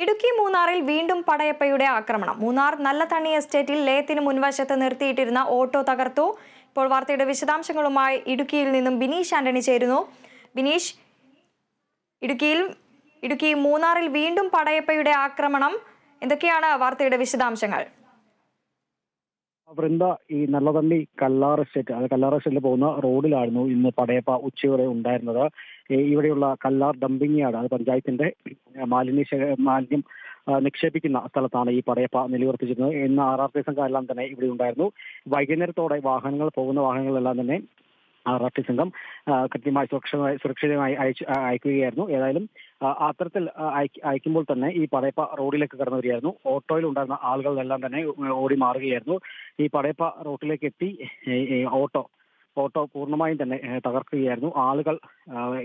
ഇടുക്കി മൂന്നാറിൽ വീണ്ടും പടയപ്പയുടെ ആക്രമണം. മൂന്നാർ നല്ലതണ്ണി എസ്റ്റേറ്റിൽ ലയത്തിന് മുൻവശത്ത് നിർത്തിയിട്ടിരുന്ന ഓട്ടോ തകർത്തു. ഇപ്പോൾ വാർത്തയുടെ വിശദാംശങ്ങളുമായി ഇടുക്കിയിൽ നിന്നും ബിനീഷ് ആന്റണി ചേരുന്നു. ബിനീഷ്, ഇടുക്കി മൂന്നാറിൽ വീണ്ടും പടയപ്പയുടെ ആക്രമണം, എന്തൊക്കെയാണ് വാർത്തയുടെ വിശദാംശങ്ങൾ? വൃന്ദ, ഈ നല്ലതണ്ണി കല്ലാർ എസ്റ്റേറ്റിൽ പോകുന്ന റോഡിലായിരുന്നു ഇന്ന് പടയപ്പ ഉച്ചയോടെ ഉണ്ടായിരുന്നത്. ഇവിടെയുള്ള കല്ലാർ ഡംപിംഗ് യാർഡ്, അത് പഞ്ചായത്തിന്റെ മാലിന്യം നിക്ഷേപിക്കുന്ന സ്ഥലത്താണ് ഈ പടയപ്പ നിലയുറപ്പിച്ചിരുന്നത്. ഇന്ന് RRT സംഘമെല്ലാം തന്നെ ഇവിടെ ഉണ്ടായിരുന്നു. വൈകുന്നേരത്തോടെ പോകുന്ന വാഹനങ്ങളെല്ലാം തന്നെ RRT സംഘം കൃത്യമായി സുരക്ഷിതമായി അയക്കുകയായിരുന്നു. ഏതായാലും അത്തരത്തിൽ അയക്കുമ്പോൾ തന്നെ ഈ പടയപ്പ റോഡിലേക്ക് കടന്നു വരികയായിരുന്നു. ഓട്ടോയിൽ ഉണ്ടായിരുന്ന ആളുകളെല്ലാം തന്നെ ഓടി മാറുകയായിരുന്നു. ഈ പടയപ്പ റോഡിലേക്ക് എത്തി ഓട്ടോ പൂർണ്ണമായും തന്നെ തകർക്കുകയായിരുന്നു. ആളുകൾ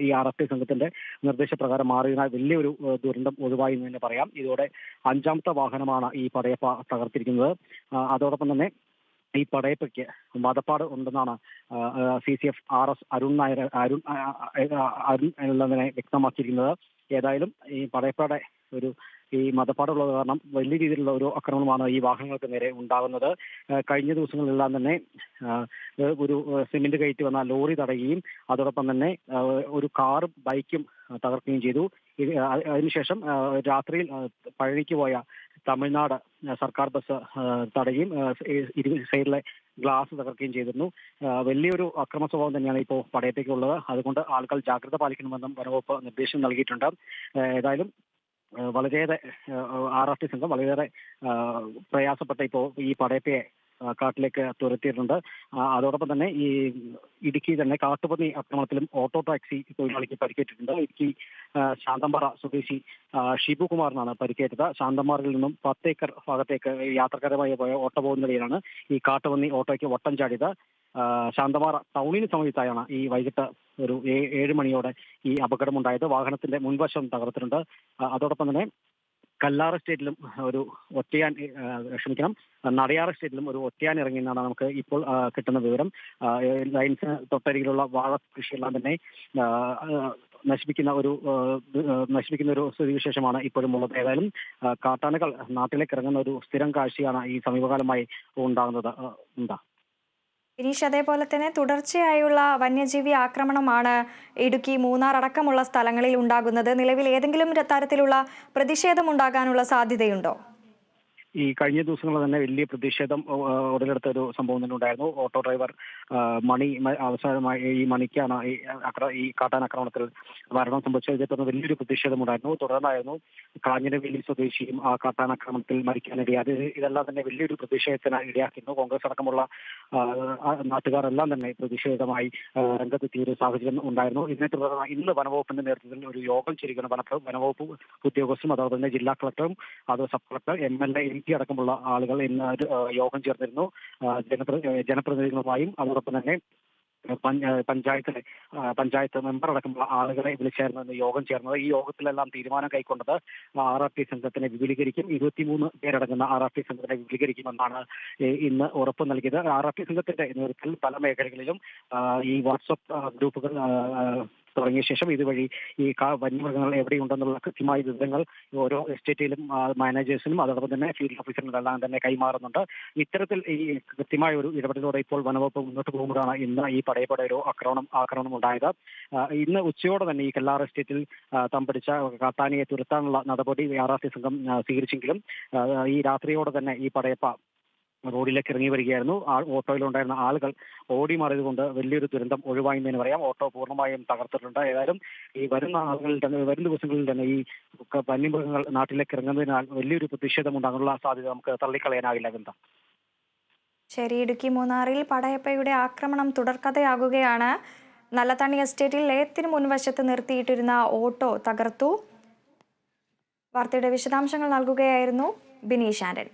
ഈ RRT സംഘത്തിന്റെ നിർദ്ദേശപ്രകാരം മാറിയതിനാൽ വലിയൊരു ദുരന്തം ഒഴിവായി എന്ന് തന്നെ പറയാം. ഇതോടെ 5ാമത്തെ വാഹനമാണ് ഈ പടയപ്പ തകർത്തിരിക്കുന്നത്. അതോടൊപ്പം തന്നെ ഈ പടയപ്പയ്ക്ക് മതപ്പാട് ഉണ്ടെന്നാണ് CCF RS അരുൺ എന്നുള്ളതിനെ വ്യക്തമാക്കിയിരിക്കുന്നത്. ഏതായാലും ഈ പടയപ്പയുടെ ഈ മതപ്പാടുള്ളത് കാരണം വലിയ രീതിയിലുള്ള ഒരു ആക്രമണമാണ് ഈ വാഹനങ്ങൾക്ക് നേരെ ഉണ്ടാകുന്നത്. കഴിഞ്ഞ ദിവസങ്ങളിലെല്ലാം തന്നെ ഒരു സിമന്റ് കയറ്റി വന്ന ലോറി തടയുകയും അതോടൊപ്പം തന്നെ ഒരു കാറും ബൈക്കും തകർക്കുകയും ചെയ്തു. അതിനുശേഷം രാത്രിയിൽ പഴനിക്ക് പോയ തമിഴ്നാട് സർക്കാർ ബസ് തടയുകയും സൈഡിലെ ഗ്ലാസ് തകർക്കുകയും ചെയ്തിരുന്നു. വലിയൊരു അക്രമ സ്വഭാവം തന്നെയാണ് ഇപ്പോൾ പടയപ്പയ്ക്കുള്ളത്. അതുകൊണ്ട് ആളുകൾ ജാഗ്രത പാലിക്കണമെന്നും വനവകുപ്പ് നിർദ്ദേശം നൽകിയിട്ടുണ്ട്. ഏതായാലും വളരെയേറെ RRT സംഘം വളരെയേറെ പ്രയാസപ്പെട്ട ഇപ്പോൾ ഈ പടയപ്പയെ കാട്ടിലേക്ക് തുരത്തിയിട്ടുണ്ട്. അതോടൊപ്പം തന്നെ ഈ ഇടുക്കി തന്നെ കാട്ടുപന്നി ആക്രമണത്തിലും ഓട്ടോ ടാക്സി തൊഴിലാളിക്ക് പരിക്കേറ്റിട്ടുണ്ട്. ഇടുക്കി ശാന്തമ്പാറ സ്വദേശി ഷിബു കുമാറിനാണ് പരിക്കേറ്റത്. ശാന്തമ്പാറയിൽ നിന്നും 10 ഏക്കർ ഭാഗത്തേക്ക് യാത്രക്കാരുമായി പോയ ഓട്ടോ പോകുന്നതിനിടെയാണ് ഈ കാട്ടുപന്നി ഓട്ടോയ്ക്ക് വട്ടം ചാടിയത്. ശാന്തമ്പാറ ടൗണിന് സമീപത്തായാണ് ഈ വൈകിട്ട് ഒരു 7 മണിയോടെ ഈ അപകടമുണ്ടായത്. വാഹനത്തിന്റെ മുൻവശം തകർത്തിട്ടുണ്ട്. അതോടൊപ്പം തന്നെ കല്ലാർ എസ്റ്റേറ്റിലും നടയാർ എസ്റ്റേറ്റിലും ഒരു ഒറ്റയാൻ ഇറങ്ങിയെന്നാണ് നമുക്ക് ഇപ്പോൾ കിട്ടുന്ന വിവരം. ലൈൻസിന് തൊട്ടരികിലുള്ള വാഴ കൃഷിയെല്ലാം തന്നെ നശിപ്പിക്കുന്ന ഒരു സ്ഥിതിവിശേഷമാണ് ഇപ്പോഴും ഉള്ളത്. ഏതായാലും കാട്ടാനകൾ നാട്ടിലേക്ക് ഇറങ്ങുന്ന ഒരു സ്ഥിരം കാഴ്ചയാണ് ഈ സമീപകാലമായി ഉണ്ടാകുന്നത്. ബിനീഷ്, അതേപോലെ തന്നെ തുടർച്ചയായുള്ള വന്യജീവി ആക്രമണമാണ് ഇടുക്കി മൂന്നാർ അടക്കമുള്ള സ്ഥലങ്ങളിൽ ഉണ്ടാകുന്നത്. നിലവിൽ ഏതെങ്കിലും തരത്തിലുള്ള പ്രതിഷേധം ഉണ്ടാകാനുള്ള സാധ്യതയുണ്ടോ? ഈ കഴിഞ്ഞ ദിവസങ്ങളിൽ തന്നെ വലിയ പ്രതിഷേധം ഉടലെടുത്ത ഒരു സംഭവം തന്നെ ഉണ്ടായിരുന്നു. ഓട്ടോ ഡ്രൈവർ മണി അവസാനമായി ഈ മണിക്കാണ് ഈ കാട്ടാൻ ആക്രമണത്തിൽ മരണം സംഭവിച്ചതിനെ തുടർന്ന് വലിയൊരു പ്രതിഷേധമുണ്ടായിരുന്നു. തുടർന്നായിരുന്നു കാഞ്ഞിരവേലി സ്വദേശിയും ആ കാട്ടാൻ ആക്രമണത്തിൽ മരിക്കാനിടയായത്. ഇതെല്ലാം തന്നെ വലിയൊരു പ്രതിഷേധത്തിന് ഇടയാക്കിയിരുന്നു. കോൺഗ്രസ് അടക്കമുള്ള നാട്ടുകാരെല്ലാം തന്നെ പ്രതിഷേധമായി രംഗത്തെത്തിയ ഒരു സാഹചര്യം ഉണ്ടായിരുന്നു. ഇതിനെ തുടർന്ന് ഇന്ന് വനവകുപ്പിന്റെ നേതൃത്വത്തിൽ ഒരു യോഗം ചേരുകയാണ് വനവകുപ്പ് ഉദ്യോഗസ്ഥരും അതോടൊപ്പം തന്നെ ജില്ലാ കളക്ടറും സബ് കളക്ടർ MLA MP അടക്കമുള്ള ആളുകൾ ഇന്ന് യോഗം ചേർന്നിരുന്നു. ജനപ്രതിനിധികളുമായും അതോടൊപ്പം തന്നെ പഞ്ചായത്ത് മെമ്പർ അടക്കമുള്ള ആളുകളെ വിളിച്ചായിരുന്നു യോഗം ചേർന്നത്. ഈ യോഗത്തിലെല്ലാം തീരുമാനം കൈക്കൊണ്ടത് RRT സംഘത്തിനെ വിപുലീകരിക്കും. 23 പേരടങ്ങുന്ന RRT സംഘത്തിനെ വിപുലീകരിക്കുമെന്നാണ് ഇന്ന് ഉറപ്പ് നൽകിയത്. RRT സംഘത്തിന്റെ നേതൃത്വത്തിൽ പല മേഖലകളിലും ഈ വാട്സ്ആപ്പ് ഗ്രൂപ്പുകൾ തുടങ്ങിയ ശേഷം ഇതുവഴി ഈ വന്യമൃഗങ്ങൾ എവിടെയുണ്ടെന്നുള്ള കൃത്യമായ വിവരങ്ങൾ ഓരോ എസ്റ്റേറ്റിലും മാനേജേഴ്സിനും അതോടൊപ്പം തന്നെ ഫീൽഡ് ഓഫീസറിനെല്ലാം തന്നെ കൈമാറുന്നുണ്ട്. ഇത്തരത്തിൽ ഈ കൃത്യമായ ഒരു ഇടപെടലോടെ ഇപ്പോൾ വനവകുപ്പ് മുന്നോട്ട് പോകുമ്പോഴാണ് ഇന്ന് ഈ പടയപ്പയുടെ ഒരു ആക്രമണം ഉണ്ടായത്. ഇന്ന് ഉച്ചയോടെ തന്നെ ഈ കല്ലാർ എസ്റ്റേറ്റിൽ തമ്പടിച്ച കാട്ടാനയെ തുരത്താനുള്ള നടപടി RRT സംഘം സ്വീകരിച്ചെങ്കിലും ഈ രാത്രിയോടെ തന്നെ ഈ പടയപ്പ റോഡിലേക്ക് ഇറങ്ങി വരികയായിരുന്നു. ഓട്ടോയിലുണ്ടായിരുന്ന ആളുകൾ ഓടി മാറിയതുകൊണ്ട് വലിയൊരു ദുരന്തം ഒഴിവായി എന്ന് പറയാം. ഓട്ടോ പൂർണ്ണമായും തകർത്തിട്ടുണ്ട്. ഏതായാലും ഈ വരും ദിവസങ്ങളിൽ തന്നെ ഈ വന്യമൃഗങ്ങൾ നാട്ടിലേക്ക് ഇറങ്ങുന്നതിനാൽ വലിയൊരു പ്രതിഷേധം ഉണ്ടാകാനുള്ള സാധ്യത നമുക്ക് തള്ളിക്കളയാനാവില്ല. എന്താ ശരി, ഇടുക്കി മൂന്നാറിൽ പടയപ്പയുടെ ആക്രമണം തുടർക്കഥയാകുകയാണ്. നല്ലതണ്ണി എസ്റ്റേറ്റിൽ ലയത്തിന് മുൻവശത്ത് നിർത്തിയിട്ടിരുന്ന ഓട്ടോ തകർത്തു. വാർത്തയുടെ വിശദാംശങ്ങൾ നൽകുകയായിരുന്നു ബിനീഷ് ആന്റണി.